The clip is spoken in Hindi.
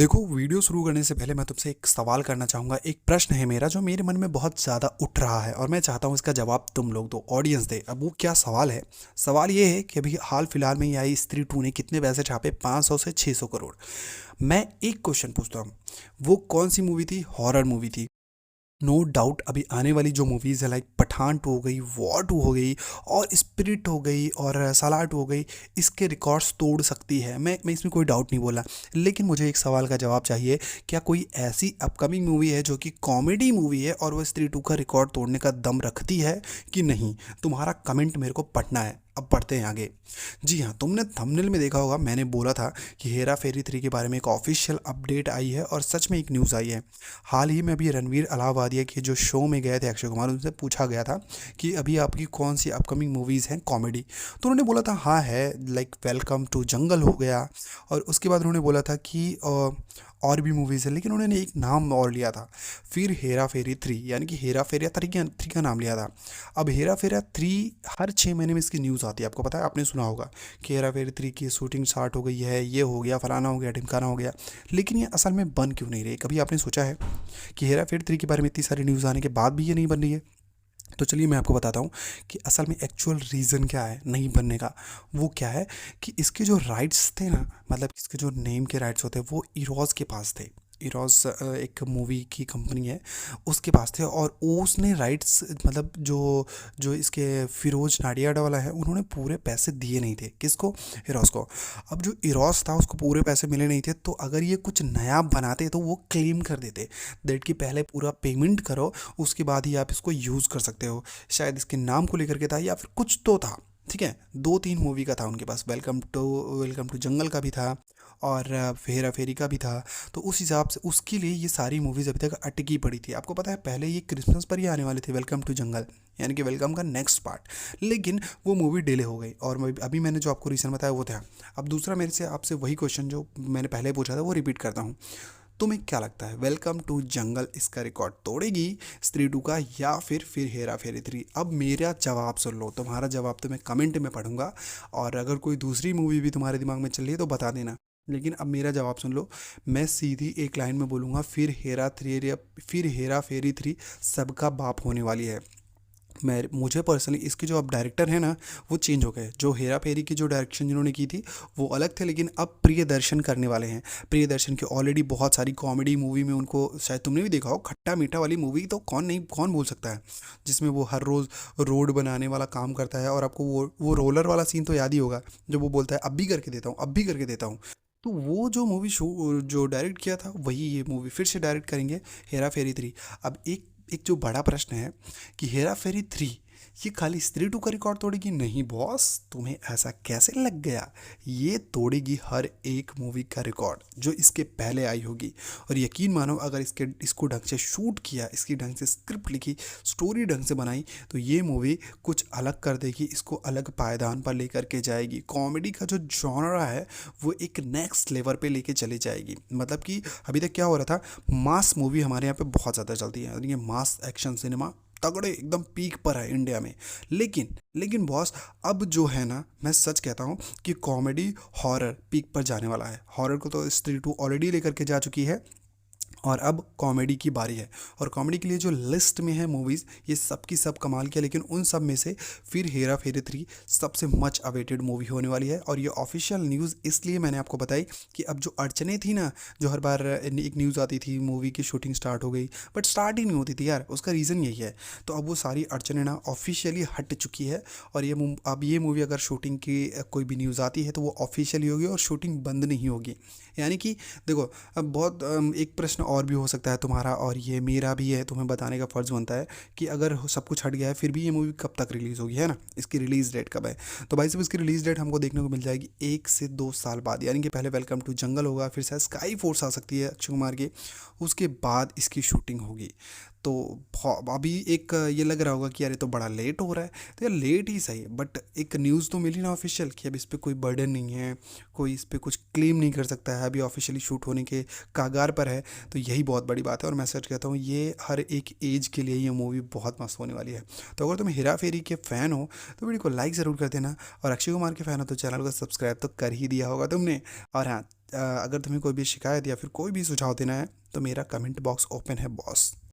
देखो, वीडियो शुरू करने से पहले मैं तुमसे एक सवाल करना चाहूँगा। एक प्रश्न है मेरा जो मेरे मन में बहुत ज़्यादा उठ रहा है और मैं चाहता हूँ इसका जवाब तुम लोग दो, ऑडियंस दे। अब वो क्या सवाल है? सवाल ये है कि अभी हाल फिलहाल में ही आई स्त्री टू ने कितने पैसे छापे? 500 से 600 करोड़। मैं एक क्वेश्चन पूछता हूँ, वो कौन सी मूवी थी? हॉरर मूवी थी। नो डाउट अभी आने वाली जो मूवीज़ है लाइक पठान टू हो गई, वॉर टू हो गई और स्पिरिट हो गई और सालार टू हो गई, इसके रिकॉर्ड्स तोड़ सकती है। मैं इसमें कोई डाउट नहीं बोला, लेकिन मुझे एक सवाल का जवाब चाहिए। क्या कोई ऐसी अपकमिंग मूवी है जो कि कॉमेडी मूवी है और वो स्त्री टू का रिकॉर्ड तोड़ने का दम रखती है कि नहीं? तुम्हारा कमेंट मेरे को पढ़ना है। अब पढ़ते हैं आगे। जी हाँ, तुमने थंबनेल में देखा होगा, मैंने बोला था कि हेरा फेरी 3 के बारे में एक ऑफिशियल अपडेट आई है और सच में एक न्यूज़ आई है। हाल ही में अभी रणवीर अलाहाबादिया के जो शो में गए थे अक्षय कुमार, उनसे पूछा गया था कि अभी आपकी कौन सी अपकमिंग मूवीज़ हैं कॉमेडी। तो उन्होंने बोला था हाँ है, लाइक वेलकम टू जंगल हो गया। और उसके बाद उन्होंने बोला था कि और भी मूवीज़ है, लेकिन उन्होंने एक नाम और लिया था। फिर हेरा फेरी 3, यानी कि हेरा फेरी 3 का नाम लिया था। अब हेरा फेरी 3 हर 6 महीने में इसकी न्यूज़ आती है, आपको पता है, आपने सुना होगा कि हेरा फेरी 3 की शूटिंग स्टार्ट हो गई है, ये हो गया, फलाना हो गया, ढिमकाना हो गया। लेकिन ये असल में बन क्यों नहीं रही? कभी आपने सोचा है कि हेरा फेरी 3 के बारे में इतनी सारी न्यूज़ आने के बाद भी ये नहीं बन रही है? तो चलिए मैं आपको बताता हूँ कि असल में एक्चुअल रीज़न क्या है नहीं बनने का। वो क्या है कि इसके जो राइट्स थे ना, मतलब इसके जो नेम के राइट्स होते हैं वो इरोज के पास थे। इरोज एक मूवी की कंपनी है, उसके पास थे। और उसने राइट्स, मतलब जो जो इसके फिरोज नाडियाडा वाला है, उन्होंने पूरे पैसे दिए नहीं थे। किसको? इरोज को। अब जो इरोज था उसको पूरे पैसे मिले नहीं थे, तो अगर ये कुछ नया बनाते तो वो क्लेम कर देते दैट कि पहले पूरा पेमेंट करो, उसके बाद ही आप इसको यूज़ कर सकते हो। शायद इसके नाम को लेकर के था या फिर कुछ तो था। ठीक है, 2-3 मूवी का था उनके पास, वेलकम टू जंगल का भी था और हेरा फेरी का भी था। तो उस हिसाब से उसके लिए ये सारी मूवीज़ अभी तक अटकी पड़ी थी। आपको पता है पहले ये क्रिसमस पर ही आने वाले थे, वेलकम टू जंगल, यानी कि वेलकम का नेक्स्ट पार्ट। लेकिन वो मूवी डिले हो गई और अभी मैंने जो आपको रीज़न बताया वो था। अब दूसरा मेरे से आपसे वही क्वेश्चन जो मैंने पहले पूछा था वो रिपीट करता हूँ। तुम्हें क्या लगता है वेलकम टू जंगल इसका रिकॉर्ड तोड़ेगी स्त्री टू का, या फिर हेरा फेरी 3? अब मेरा जवाब सुन लो, तुम्हारा जवाब तो मैं कमेंट में पढ़ूंगा। और अगर कोई दूसरी मूवी भी तुम्हारे दिमाग में चल रही है तो बता देना। लेकिन अब मेरा जवाब सुन लो। मैं सीधी एक लाइन में बोलूँगा, फिर हेरा फेरी 3 सबका बाप होने वाली है। मैं मुझे पर्सनली इसके जो अब डायरेक्टर हैं ना, वो चेंज हो गए। जो हेरा फेरी की जो डायरेक्शन जिन्होंने की थी वो अलग थे, लेकिन अब प्रियदर्शन करने वाले हैं। प्रियदर्शन की ऑलरेडी बहुत सारी कॉमेडी मूवी में उनको, शायद तुमने भी देखा हो, खट्टा मीठा वाली मूवी तो कौन भूल सकता है, जिसमें वो हर रोज़ रोड बनाने वाला काम करता है। और आपको वो रोलर वाला सीन तो याद ही होगा, जब वो बोलता है अब भी करके देता हूँ, अब भी करके देता हूँ। तो वो जो मूवी शो जो डायरेक्ट किया था वही ये मूवी फिर से डायरेक्ट करेंगे, हेरा फेरी 3। अब एक एक जो बड़ा प्रश्न है कि हेरा फेरी 3 ये खाली स्त्री टू का रिकॉर्ड तोड़ेगी? नहीं बॉस, तुम्हें ऐसा कैसे लग गया? ये तोड़ेगी हर एक मूवी का रिकॉर्ड जो इसके पहले आई होगी। और यकीन मानो, अगर इसको ढंग से शूट किया, इसकी ढंग से स्क्रिप्ट लिखी, स्टोरी ढंग से बनाई, तो ये मूवी कुछ अलग कर देगी, इसको अलग पायदान पर लेकर के जाएगी। कॉमेडी का जो जॉनरा है वो एक नेक्स्ट लेवल पे लेके चली जाएगी। मतलब कि अभी तक क्या हो रहा था, मास मूवी हमारे यहाँ पे बहुत ज़्यादा चलती है, ये मास एक्शन सिनेमा तगड़े एकदम पीक पर है इंडिया में। लेकिन बॉस, अब जो है ना, मैं सच कहता हूँ कि कॉमेडी हॉरर पीक पर जाने वाला है। हॉरर को तो स्त्री टू ऑलरेडी लेकर के जा चुकी है और अब कॉमेडी की बारी है। और कॉमेडी के लिए जो लिस्ट में है मूवीज़, ये सब की सब कमाल किया, लेकिन उन सब में से फिर हेरा फेरी 3 सबसे मच अवेटेड मूवी होने वाली है। और ये ऑफिशियल न्यूज़ इसलिए मैंने आपको बताई कि अब जो अड़चने थी ना, जो हर बार एक न्यूज़ आती थी मूवी की शूटिंग स्टार्ट हो गई बट स्टार्ट ही नहीं होती थी यार, उसका रीज़न यही है। तो अब वो सारी अड़चने ना ऑफिशियली हट चुकी है। और अब ये मूवी अगर शूटिंग की कोई भी न्यूज़ आती है तो वो ऑफिशियली होगी और शूटिंग बंद नहीं होगी। यानी कि देखो, अब बहुत एक प्रश्न और भी हो सकता है तुम्हारा और ये मेरा भी है, तुम्हें बताने का फ़र्ज़ बनता है कि अगर सब कुछ हट गया है फिर भी ये मूवी कब तक रिलीज़ होगी, है ना? इसकी रिलीज़ डेट कब है? तो भाई साहब, इसकी रिलीज़ डेट हमको देखने को मिल जाएगी 1 से 2 साल बाद। यानी कि पहले वेलकम टू जंगल होगा, फिर शायद स्काई फोर्स आ सकती है अक्षय कुमार की, उसके बाद इसकी शूटिंग होगी। तो अभी एक ये लग रहा होगा कि यार ये तो बड़ा लेट हो रहा है। तो यार लेट ही सही, बट एक न्यूज़ तो मिली ना ऑफिशियल कि अब इस पे कोई बर्डन नहीं है, कोई इस पे कुछ क्लेम नहीं कर सकता है, अभी ऑफिशियली शूट होने के कागार पर है। तो यही बहुत बड़ी बात है, और मैं सच कहता हूँ ये हर एक एज के लिए ये मूवी बहुत मस्त होने वाली है। तो अगर तुम हेरा फेरी के फ़ैन हो तो वीडियो को लाइक ज़रूर कर देना, और अक्षय कुमार के फ़ैन हो तो चैनल को सब्सक्राइब तो कर ही दिया होगा तुमने। और हाँ, अगर तुम्हें कोई भी शिकायत या फिर कोई भी सुझाव देना है तो मेरा कमेंट बॉक्स ओपन है बॉस।